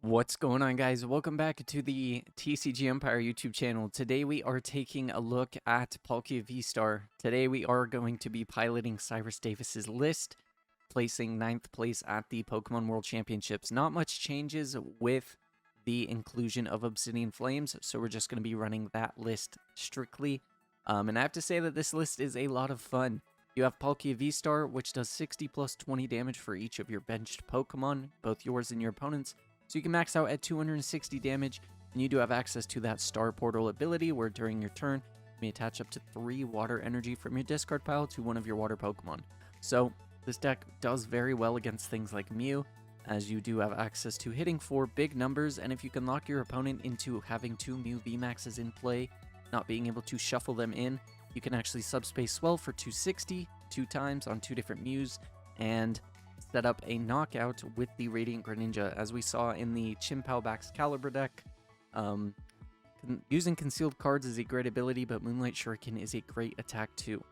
What's going on, guys? Welcome back to the TCG Empire YouTube channel. Today we are taking a look at Palkia VSTAR. Today we are going to be piloting Cyrus Davis's list, placing 9th place at the Pokemon World Championships. Not much changes with the inclusion of Obsidian Flames, so we're just going to be running that list strictly. And I have to say that this list is a lot of fun. You have Palkia VSTAR, which does 60 plus 20 damage for each of your benched Pokemon, both yours and your opponent's. So you can max out at 260 damage, and you do have access to that Star Portal ability, where during your turn, you may attach up to 3 water energy from your discard pile to one of your water Pokemon. So this deck does very well against things like Mew, as you do have access to hitting for big numbers, and if you can lock your opponent into having 2 Mew VMAXs in play, not being able to shuffle them in, you can actually subspace Swell for 260 2 times on 2 different Mews, and set up a knockout with the Radiant Greninja, as we saw in the Chien-Pao Caliber deck. Using concealed cards is a great ability, but Moonlight Shuriken is a great attack too.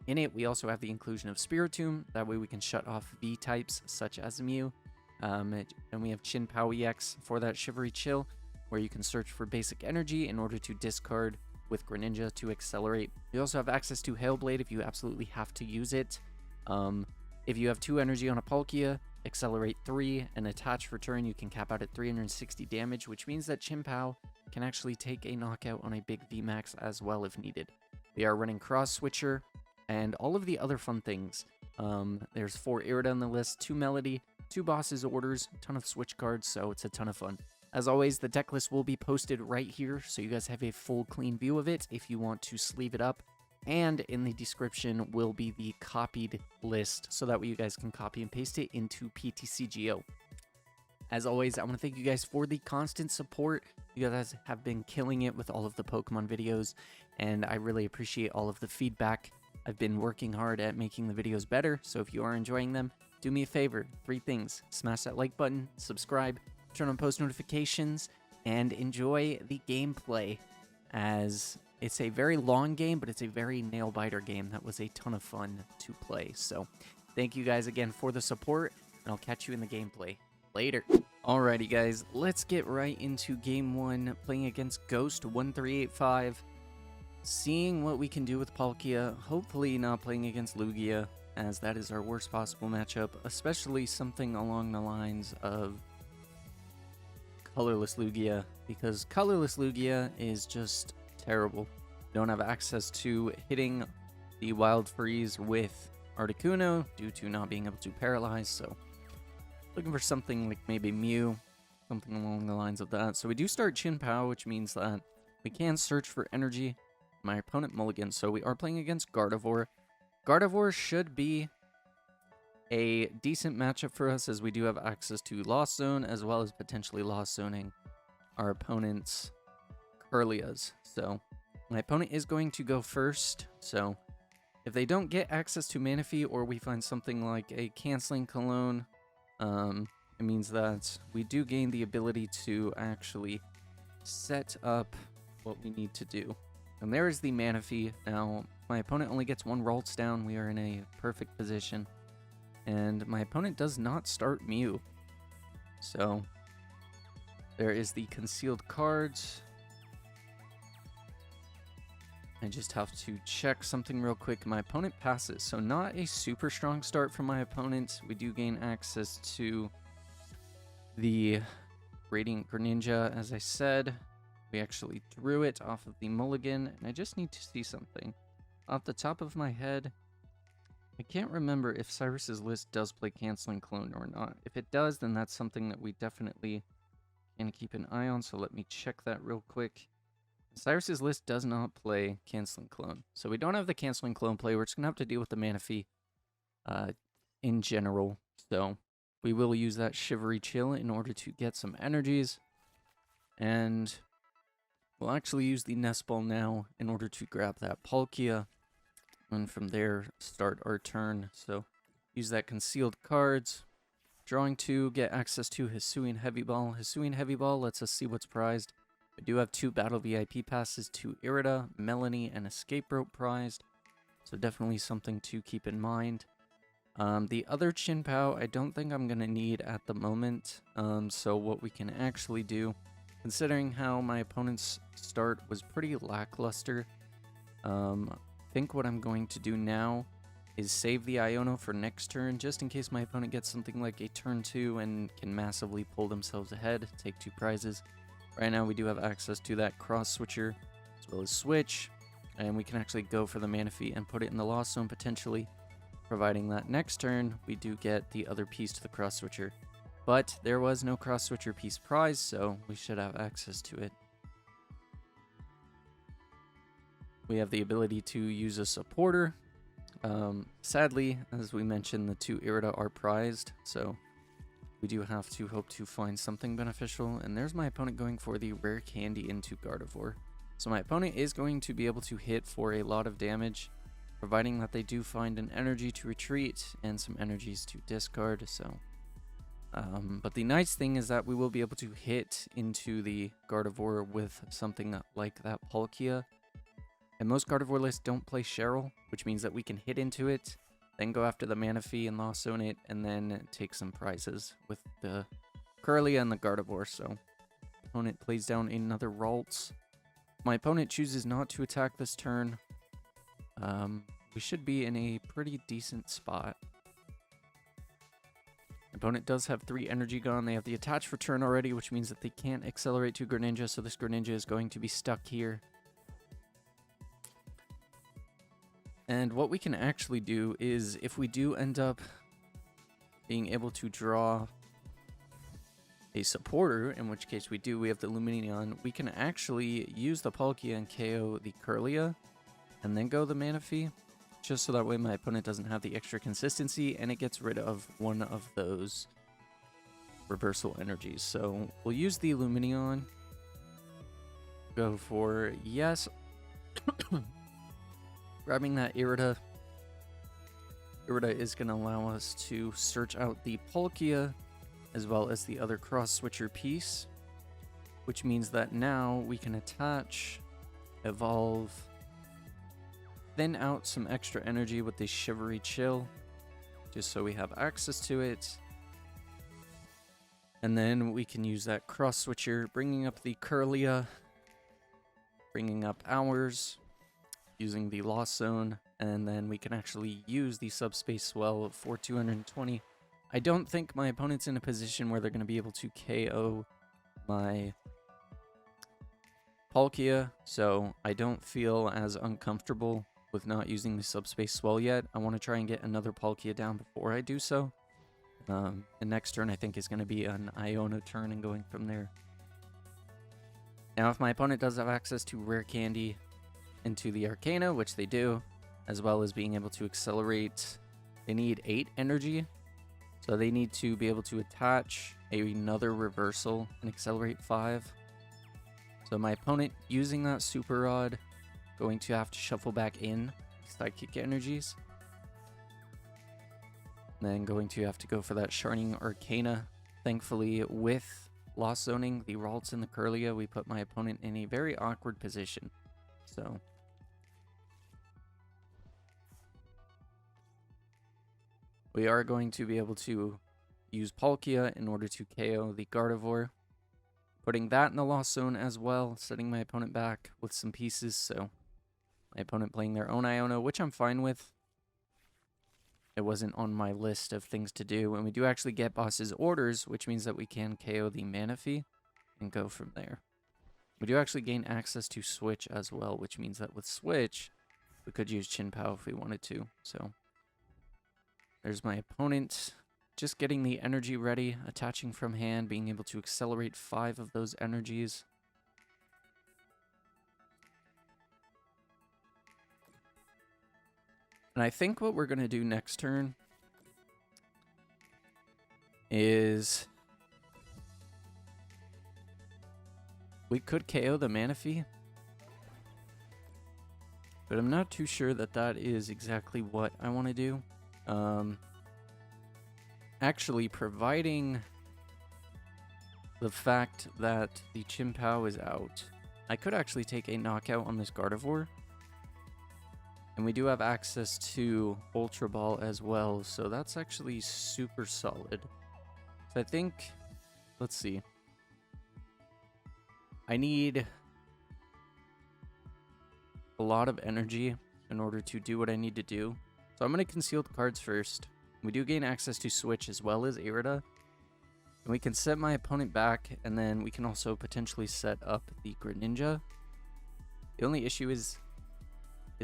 In it, we also have the inclusion of Spiritomb, that way we can shut off V-types such as Mew. And we have Chien-Pao EX for that Shivery Chill, where you can search for basic energy in order to discard with Greninja to accelerate. You also have access to Hailblade if you absolutely have to use it. If you have 2 energy on a Palkia, accelerate 3, and attach for turn, you can cap out at 360 damage, which means that Chien-Pao can actually take a knockout on a big VMAX as well if needed. We are running Cross Switcher, and all of the other fun things. There's 4 Irida on the list, 2 Melody, 2 Boss's Orders, a ton of Switch cards, so it's a ton of fun. As always, the deck list will be posted right here, so you guys have a full clean view of it if you want to sleeve it up. And in the description will be the copied list, so that way you guys can copy and paste it into PTCGO. As always, I want to thank you guys for the constant support. You guys have been killing it with all of the Pokemon videos, and I really appreciate all of the feedback. I've been working hard at making the videos better, so if you are enjoying them, do me a favor, 3 things. Smash that like button, subscribe, turn on post notifications, and enjoy the gameplay, as it's a very long game, but it's a very nail-biter game that was a ton of fun to play. So thank you guys again for the support, and I'll catch you in the gameplay later. Alrighty guys, let's get right into game 1, playing against Ghost 1385. Seeing what we can do with Palkia, hopefully not playing against Lugia, as that is our worst possible matchup, especially something along the lines of Colorless Lugia, because Colorless Lugia is just terrible. Don't have access to hitting the Wild Freeze with Articuno due to not being able to paralyze, so looking for something like maybe Mew, something along the lines of that. So we do start Chien-Pao, which means that we can search for energy. My opponent mulligans, so we are playing against Gardevoir. Gardevoir should be a decent matchup for us, as we do have access to Lost Zone, as well as potentially Lost Zoning our opponent's Kirlias. So my opponent is going to go first, so if they don't get access to Manaphy, or we find something like a Canceling Cologne, it means that we do gain the ability to actually set up what we need to do. And there is the Manaphy. Now, my opponent only gets 1 Ralts down. We are in a perfect position. And my opponent does not start Mew. So there is the concealed cards. I just have to check something real quick. My opponent passes, so not a super strong start from my opponent. We do gain access to the Radiant Greninja, as I said. We actually drew it off of the mulligan, and I just need to see something. Off the top of my head, I can't remember if Cyrus's list does play Canceling Clone or not. If it does, then that's something that we definitely can keep an eye on, so let me check that real quick. Cyrus's list does not play Canceling Clone, so we don't have the Canceling Clone play. We're just going to have to deal with the Manaphy in general, so we will use that Shivery Chill in order to get some energies, and we'll actually use the Nest Ball now in order to grab that Palkia, and from there start our turn. So use that concealed cards, drawing 2, get access to Hisuian Heavy Ball. Hisuian Heavy Ball lets us see what's prized. We do have 2 Battle VIP passes, 2 Irida, Melanie, and Escape Rope prized, so definitely something to keep in mind. The other Chien-Pao I don't think I'm going to need at the moment. So what we can actually do, considering how my opponent's start was pretty lackluster, I think what I'm going to do now is save the Iono for next turn, just in case my opponent gets something like a turn 2 and can massively pull themselves ahead, take 2 prizes. Right now we do have access to that cross switcher, as well as switch, and we can actually go for the Manaphy and put it in the Lost Zone potentially, providing that next turn we do get the other piece to the cross switcher. But there was no cross switcher piece prize, so we should have access to it. We have the ability to use a supporter. Sadly, as we mentioned, the 2 Irida are prized, so we do have to hope to find something beneficial. And there's my opponent going for the rare candy into Gardevoir. So my opponent is going to be able to hit for a lot of damage, providing that they do find an energy to retreat and some energies to discard. So, but the nice thing is that we will be able to hit into the Gardevoir with something like that Palkia. And most Gardevoir lists don't play Cheryl, which means that we can hit into it, then go after the Manaphy and Lost Zone it, and then take some prizes with the Kirlia and the Gardevoir. So, opponent plays down another Ralts. My opponent chooses not to attack this turn. We should be in a pretty decent spot. Opponent does have 3 energy gone. They have the attach for turn already, which means that they can't accelerate to Greninja, so this Greninja is going to be stuck here. And what we can actually do is, if we do end up being able to draw a supporter, in which case we have the Lumineon, we can actually use the Palkia and KO the Kirlia, and then go the Manaphy, just so that way my opponent doesn't have the extra consistency, and it gets rid of one of those reversal energies. So we'll use the Lumineon, go for yes. Grabbing that Irida. Irida is going to allow us to search out the Palkia as well as the other cross switcher piece, which means that now we can attach, evolve, thin out some extra energy with the Shivery Chill, just so we have access to it. And then we can use that cross switcher, bringing up the Kirlia, bringing up ours, using the Lost Zone, and then we can actually use the Subspace Swell for 220. I don't think my opponent's in a position where they're going to be able to KO my Palkia, so I don't feel as uncomfortable with not using the Subspace Swell yet. I want to try and get another Palkia down before I do so. The next turn I think is going to be an Iono turn and going from there. Now if my opponent does have access to Rare Candy into the Arcana, which they do, as well as being able to accelerate, they need 8 energy, so they need to be able to attach another reversal and accelerate 5. So my opponent, using that Super Rod, going to have to shuffle back in Sidekick energies, and then going to have to go for that Shining Arcana. Thankfully, with Lost Zoning the Ralts and the Kirlia, we put my opponent in a very awkward position. So we are going to be able to use Palkia in order to KO the Gardevoir, putting that in the Lost Zone as well, setting my opponent back with some pieces. So my opponent playing their own Iono, which I'm fine with. It wasn't on my list of things to do, and we do actually get boss's orders, which means that we can KO the Manaphy and go from there. We do actually gain access to Switch as well, which means that with Switch, we could use Chien-Pao if we wanted to. So there's my opponent, just getting the energy ready, attaching from hand, being able to accelerate 5 of those energies. And I think what we're going to do next turn is we could KO the Manaphy, but I'm not too sure that that is exactly what I want to do. Actually, providing the fact that the Chien-Pao is out, I could actually take a knockout on this Gardevoir. And we do have access to Ultra Ball as well, so that's actually super solid. So I think, let's see. I need a lot of energy in order to do what I need to do. So I'm going to conceal the cards first. We do gain access to Switch as well as Irida. And we can set my opponent back, and then we can also potentially set up the Greninja. The only issue is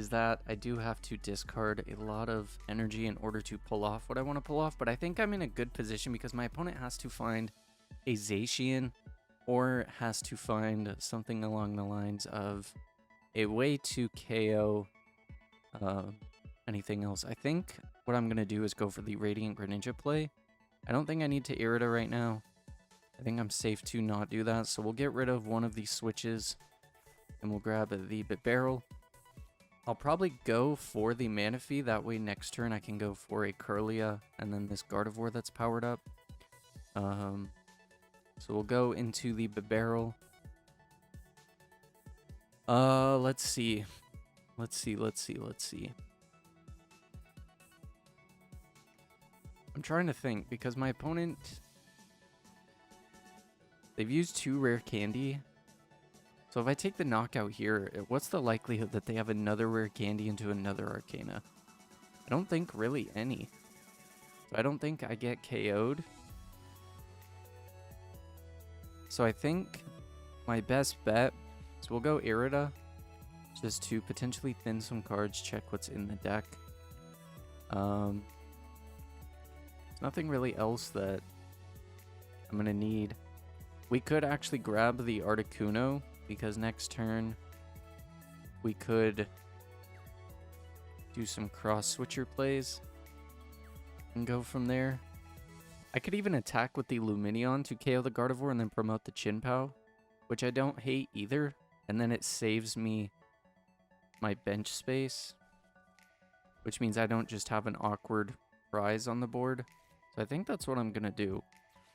that I do have to discard a lot of energy in order to pull off what I want to pull off, but I think I'm in a good position because my opponent has to find a Zacian or has to find something along the lines of a way to KO anything else. I think what I'm going to do is go for the Radiant Greninja play. I don't think I need to Irida right now. I think I'm safe to not do that, so we'll get rid of one of these switches and we'll grab the Barrel. I'll probably go for the Manaphy, that way next turn I can go for a Kirlia and then this Gardevoir that's powered up. So we'll go into the Barrel. Let's see. I'm trying to think because my opponent, they've used 2 rare candy. So if I take the knockout here, what's the likelihood that they have another rare candy into another Arcana? I don't think really any. So I don't think I get KO'd. So I think my best bet is we'll go Irida just to potentially thin some cards, check what's in the deck. There's nothing really else that I'm going to need. We could actually grab the Articuno, because next turn we could do some cross switcher plays and go from there. I could even attack with the Lumineon to KO the Gardevoir and then promote the Chien-Pao, which I don't hate either, and then it saves me my bench space, which means I don't just have an awkward prize on the board. So I think that's what I'm gonna do.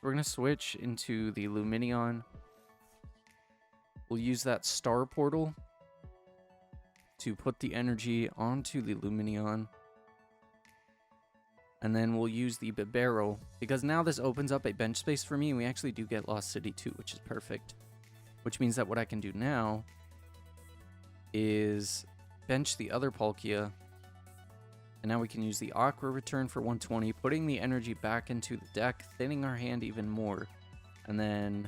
We're gonna switch into the Lumineon. We'll use that Star Portal to put the energy onto the Lumineon. And then we'll use the Barrel, because now this opens up a bench space for me, and we actually do get Lost City too, which is perfect. Which means that what I can do now is bench the other Palkia, and now we can use the Aqua Return for 120, putting the energy back into the deck, thinning our hand even more. And then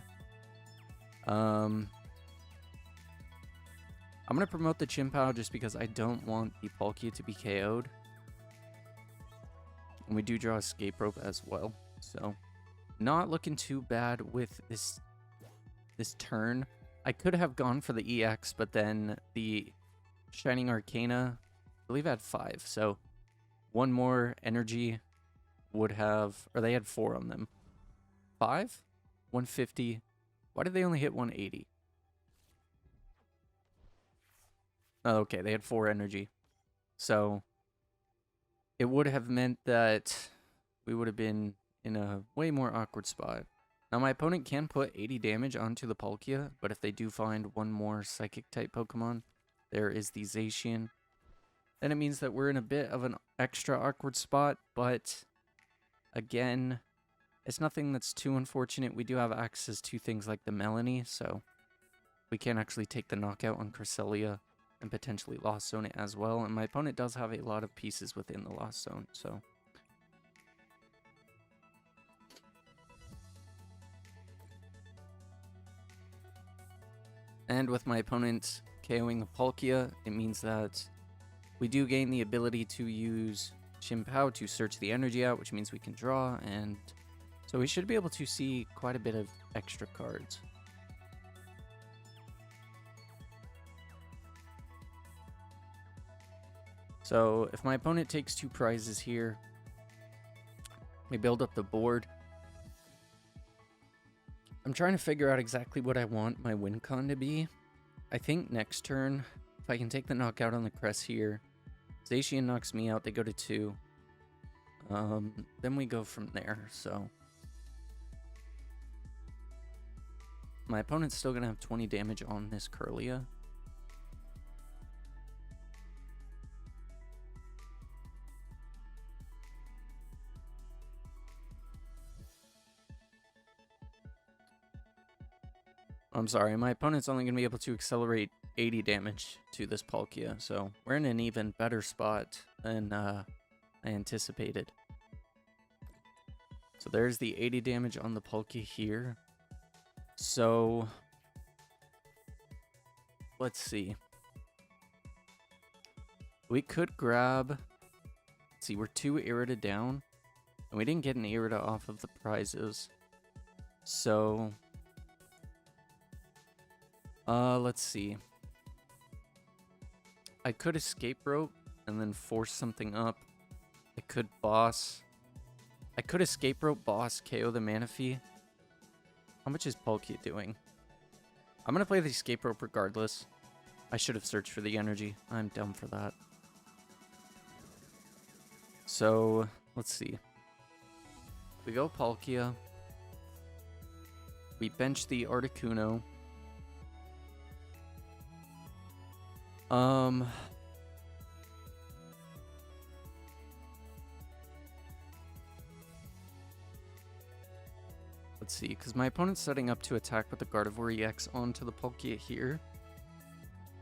I'm going to promote the Chien-Pao just because I don't want the Palkia to be KO'd. And we do draw Escape Rope as well. So, not looking too bad with this turn. I could have gone for the EX, but then the Shining Arcana, I believe I had 5. So, one more energy would have, or they had 4 on them. 5? 150. Why did they only hit 180? Oh, okay, they had 4 energy. So it would have meant that we would have been in a way more awkward spot. Now my opponent can put 80 damage onto the Palkia, but if they do find one more Psychic type Pokemon, there is the Zacian. Then it means that we're in a bit of an extra awkward spot, but again, it's nothing that's too unfortunate. We do have access to things like the Melanie, so we can actually take the knockout on Cresselia and potentially Lost Zone it as well. And my opponent does have a lot of pieces within the Lost Zone, so. And with my opponent KOing the Palkia, it means that we do gain the ability to use Chien-Pao to search the energy out, which means we can draw, and so we should be able to see quite a bit of extra cards. So if my opponent takes 2 prizes here, we build up the board. I'm trying to figure out exactly what I want my win con to be. I think next turn, if I can take the knockout on the Crest here, Zacian knocks me out, they go to 2. Then we go from there, so. My opponent's still going to have 20 damage on this Kirlia. I'm sorry, my opponent's only going to be able to accelerate 80 damage to this Palkia, so we're in an even better spot than I anticipated. So there's the 80 damage on the Palkia here. So let's see. We could grab... Let's see, we're 2 Irida down, and we didn't get an Irida off of the prizes. So... let's see. I could escape rope and then force something up. I could boss. I could escape rope, boss, KO the Manaphy. How much is Palkia doing? I'm gonna play the escape rope regardless. I should have searched for the energy. I'm dumb for that. So, let's see. We go Palkia. We bench the Articuno. Let's see, because my opponent's setting up to attack with the Gardevoir EX onto the Palkia here.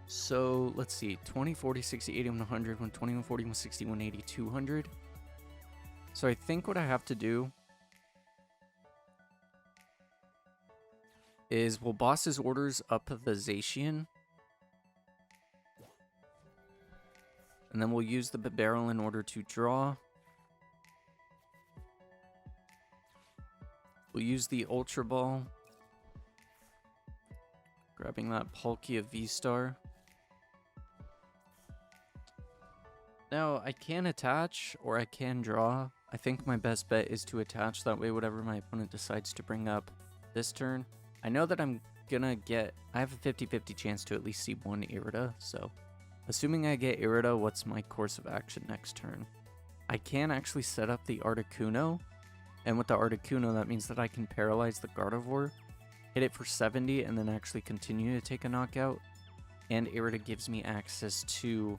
So, let's see, 20, 40, 60, 80, 100, 120, 140, 160, 180, 200. So I think what I have to do is we'll boss his orders up the Zacian. And then we'll use the barrel in order to draw. We'll use the Ultra Ball. Grabbing that Palkia VSTAR. Now, I can attach or I can draw. I think my best bet is to attach. That way, whatever my opponent decides to bring up this turn. I know that I'm gonna get... I have a 50-50 chance to at least see one Irida, so... Assuming I get Irida, what's my course of action next turn? I can actually set up the Articuno, and with the Articuno, that means that I can paralyze the Gardevoir, hit it for 70, and then actually continue to take a knockout. And Irida gives me access to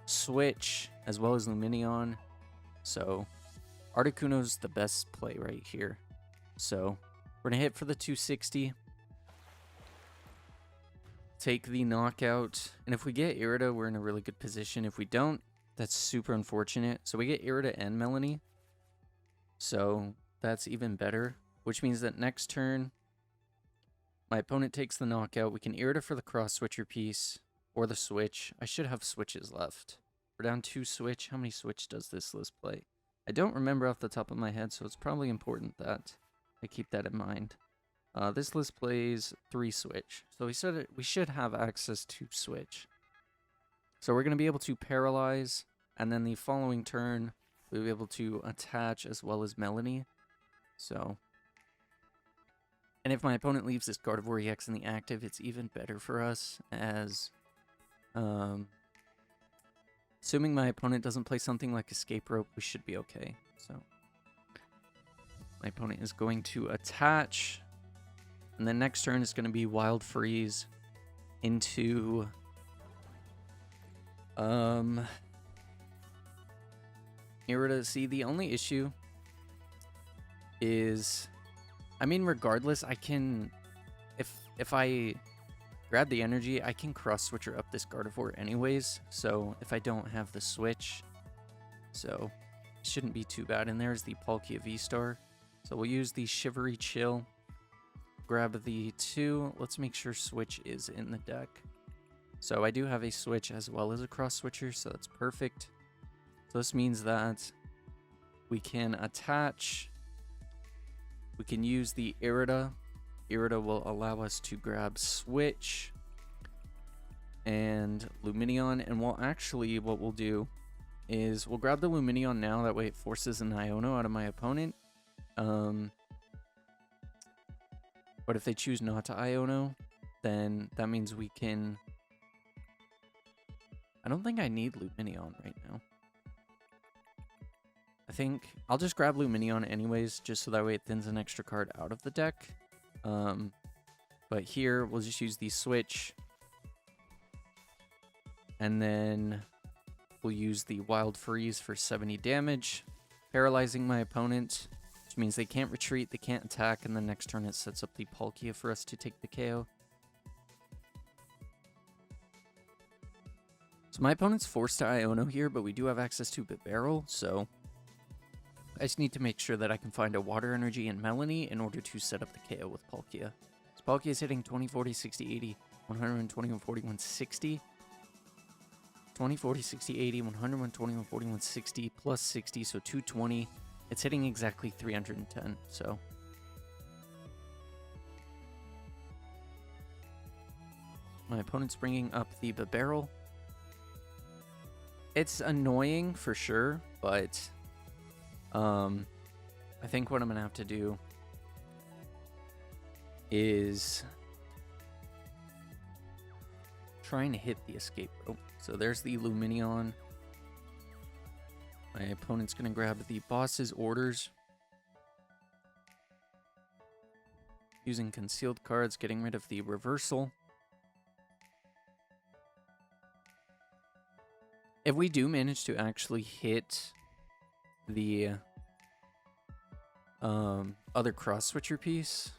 Switch, as well as Lumineon. So, Articuno's the best play right here. So, we're going to hit for the 260. Take the knockout, and if we get Irida, we're in a really good position. If we don't, that's super unfortunate. So we get Irida and Melanie, so that's even better, which means that next turn my opponent takes the knockout. We can Irida for the cross switcher piece or the switch. I should have switches left. We're down 2 switch. How many switch does this list play? I don't remember off the top of my head, so it's probably important that I keep that in mind. This list plays 3 switch, so we should have access to switch. So we're going to be able to paralyze, and then the following turn, we'll be able to attach as well as Melanie. So, and if my opponent leaves this Gardevoir EX in the active, it's even better for us, as, assuming my opponent doesn't play something like Escape Rope, we should be okay. So, my opponent is going to attach... And then next turn is going to be Wild Freeze into Irida. See, the only issue is, I mean, regardless, I can, if I grab the energy, I can cross switcher up this Gardevoir anyways. So if I don't have the switch, so it shouldn't be too bad. And there's the Palkia VSTAR. So we'll use the Shivery Chill. Grab the 2. Let's make sure switch is in the deck. So I do have a switch as well as a cross switcher, so that's perfect. So this means that we can attach. We can use the Irida. Irida will allow us to grab switch and Lumineon. And we'll actually, what we'll do is we'll grab the Lumineon now. That way it forces an Iono out of my opponent. But if they choose not to Iono, then that means we can... I don't think I need Lumineon right now. I think I'll just grab Lumineon anyways, just so that way it thins an extra card out of the deck. But here, we'll just use the switch. And then we'll use the Wild Freeze for 70 damage, paralyzing my opponent. Which means they can't retreat, they can't attack, and then next turn it sets up the Palkia for us to take the KO. So my opponent's forced to Iono here, but we do have access to Barrel, so I just need to make sure that I can find a Water Energy and Melanie in order to set up the KO with Palkia. So Palkia is hitting 20, 40, 60, 80, 120, 140, 160. 20, 40, 60, 80, 100, 120, 140, 160, plus 60, so 220. It's hitting exactly 310, so... My opponent's bringing up the Barrel. It's annoying for sure, but I think what I'm gonna have to do is try and hit the escape rope. So there's the Lumineon. My opponent's gonna grab the boss's orders. Using concealed cards, getting rid of the reversal. If we do manage to actually hit the other cross-switcher piece,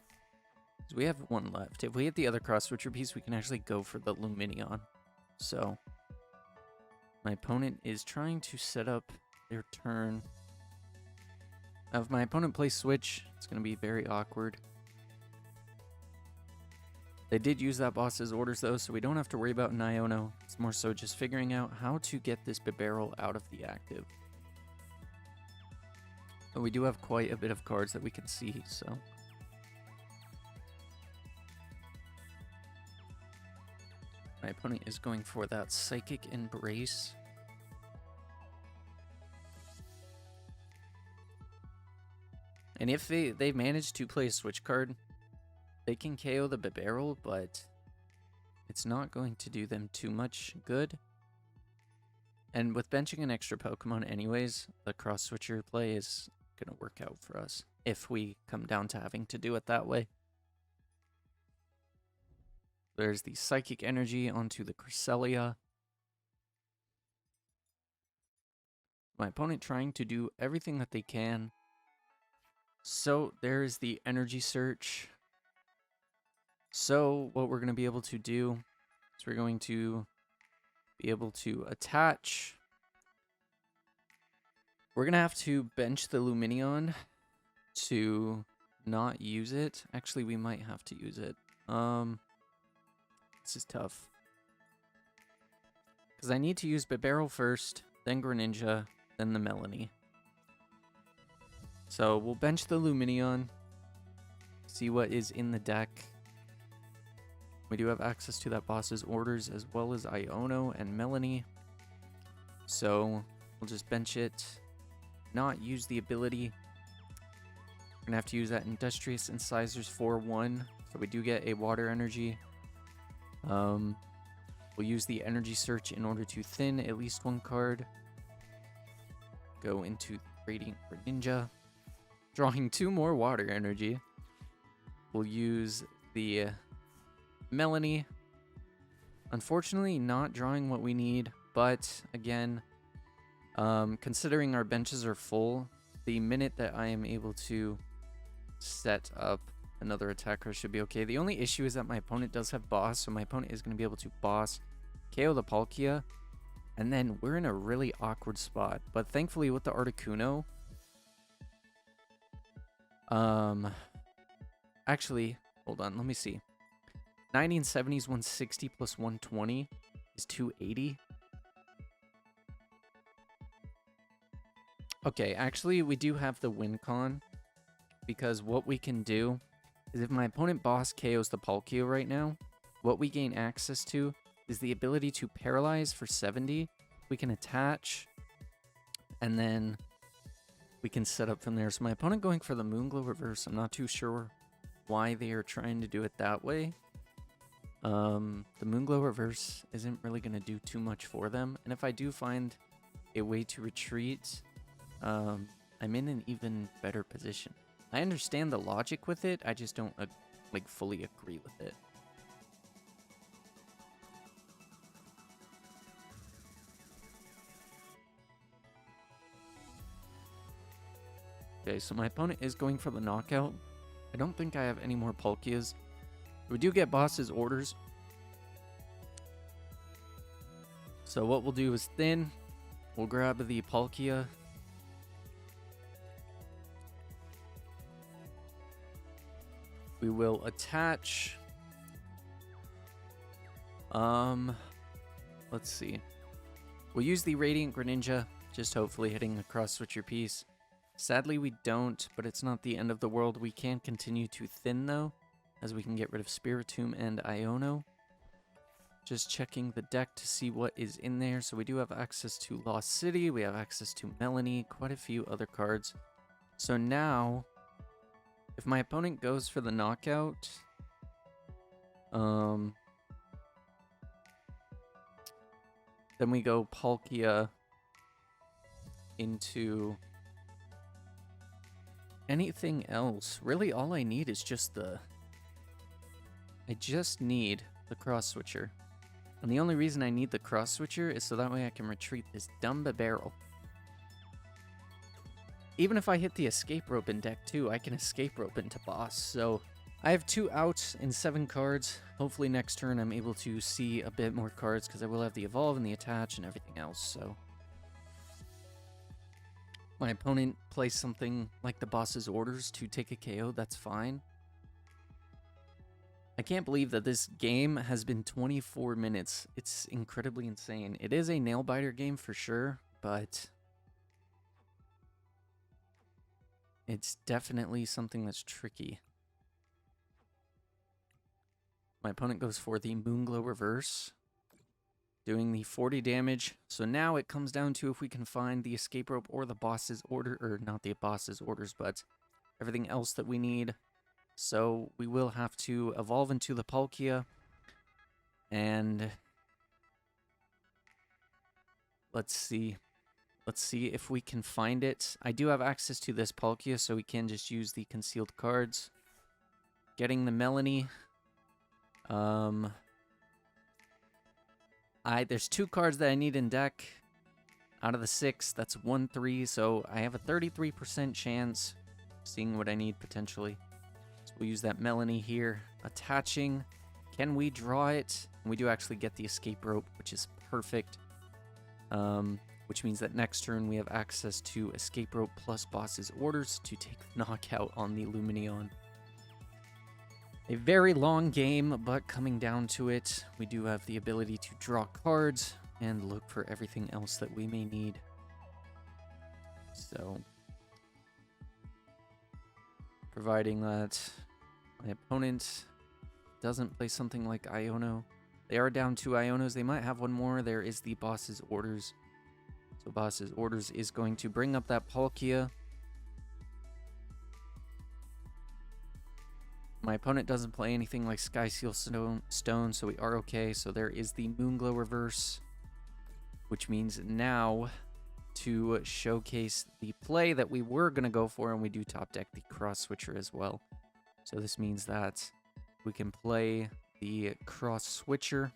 because we have one left. If we hit the other cross-switcher piece, we can actually go for the Lumineon. So, my opponent is trying to set up their turn. If my opponent plays switch, it's going to be very awkward. They did use that boss's orders though, so we don't have to worry about Iono. It's more so just figuring out how to get this Barrel out of the active. But we do have quite a bit of cards that we can see, so... My opponent is going for that Psychic Embrace. And if they manage to play a switch card, they can KO the Barrel, but it's not going to do them too much good. And with benching an extra Pokemon anyways, the cross-switcher play is going to work out for us if we come down to having to do it that way. There's the Psychic Energy onto the Cresselia. My opponent trying to do everything that they can. So there's the Energy Search. So what we're going to be able to do is we're going to be able to attach. We're going to have to bench the Lumineon to not use it. Actually, we might have to use it. This is tough. Because I need to use Barrel first, then Greninja, then the Melanie. So we'll bench the Lumineon, see what is in the deck. We do have access to that boss's orders as well as Iono and Melanie. So we'll just bench it, not use the ability. We're going to have to use that Industrious Incisors 4-1. So we do get a Water Energy. We'll use the Energy Search in order to thin at least one card. Go into Radiant Greninja. Drawing 2 more Water Energy. We'll use the Melanie. Unfortunately, not drawing what we need, but again, considering our benches are full, the minute that I am able to set up another attacker should be okay. The only issue is that my opponent does have boss, so my opponent is going to be able to boss, KO the Palkia, and then we're in a really awkward spot. But thankfully with the Articuno, actually, hold on, let me see. 1970s 160 plus 120 is 280. Okay, actually, we do have the win con, because what we can do is if my opponent boss KOs the Palkia right now, what we gain access to is the ability to paralyze for 70. We can attach, and then we can set up from there. So my opponent going for the Moonglow reverse, I'm not too sure why they are trying to do it that way. The Moonglow reverse isn't really going to do too much for them. And if I do find a way to retreat, I'm in an even better position. I understand the logic with it, I just don't like fully agree with it. Okay, so my opponent is going for the knockout. I don't think I have any more Palkias. We do get boss's orders. So what we'll do is thin. We'll grab the Palkia. We will attach. Let's see. We'll use the Radiant Greninja, just hopefully hitting a cross-switcher piece. Sadly, we don't, but it's not the end of the world. We can continue to thin, though, as we can get rid of Spiritomb and Iono. Just checking the deck to see what is in there. So we do have access to Lost City. We have access to Melanie, quite a few other cards. So now, if my opponent goes for the knockout, then we go Palkia into anything else. Really, all I need is just the... I just need the cross-switcher. And the only reason I need the cross-switcher is so that way I can retreat this Dumba Barrel. Even if I hit the escape rope in deck 2, I can escape rope into boss. So I have 2 outs in 7 cards. Hopefully next turn I'm able to see a bit more cards because I will have the evolve and the attach and everything else. So my opponent plays something like the boss's orders to take a KO. That's fine. I can't believe that this game has been 24 minutes. It's incredibly insane. It is a nail-biter game for sure, but it's definitely something that's tricky. My opponent goes for the Moonglow Reverse, doing the 40 damage. So now it comes down to if we can find the escape rope or the boss's order, or not the boss's orders, but everything else that we need. So we will have to evolve into the Palkia, and let's see if we can find it. I do have access to this Palkia, so we can just use the concealed cards. Getting the Melanie. There's 2 cards that I need in deck. Out of the 6, that's 1-3, so I have a 33% chance of seeing what I need potentially. We'll use that Melanie here. Attaching. Can we draw it? And we do actually get the escape rope, which is perfect. Which means that next turn we have access to escape rope plus boss's orders to take the knockout on the Lumineon. A very long game, but coming down to it, we do have the ability to draw cards and look for everything else that we may need. So, providing that my opponent doesn't play something like Iono. They are down 2 Ionos. They might have one more. There is the boss's orders. So boss's orders is going to bring up that Palkia. My opponent doesn't play anything like Sky Seal Stone, so we are okay. So there is the Moonglow Reverse, which means now to showcase the play that we were going to go for, and we do top deck the Cross Switcher as well. So this means that we can play the Cross Switcher,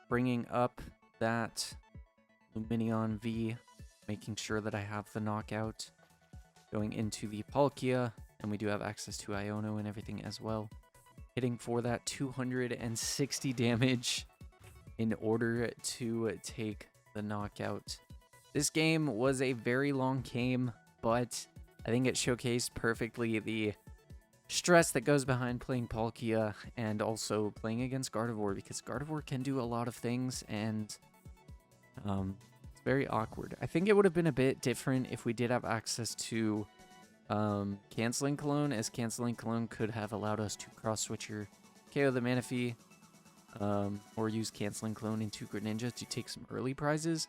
bringing up that Lumineon V, making sure that I have the knockout, going into the Palkia, and we do have access to Iono and everything as well. Hitting for that 260 damage in order to take the knockout. This game was a very long game, but I think it showcased perfectly the stress that goes behind playing Palkia and also playing against Gardevoir, because Gardevoir can do a lot of things, and it's very awkward. I think it would have been a bit different if we did have access to Canceling Cologne, as Canceling Cologne could have allowed us to cross-switcher, KO the Manaphy, or use Canceling Cologne into Greninja to take some early prizes.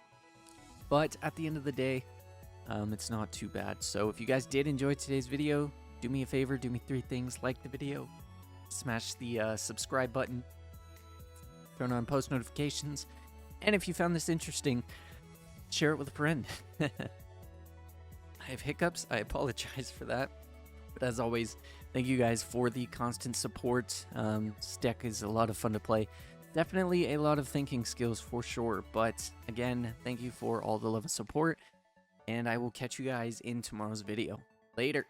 But at the end of the day, it's not too bad. So if you guys did enjoy today's video, do me a favor, do me 3 things: like the video, smash the subscribe button, turn on post notifications, and if you found this interesting, share it with a friend. I have hiccups, I apologize for that, but as always, thank you guys for the constant support. This deck is a lot of fun to play. Definitely a lot of thinking skills for sure, but again, thank you for all the love and support, and I will catch you guys in tomorrow's video. Later.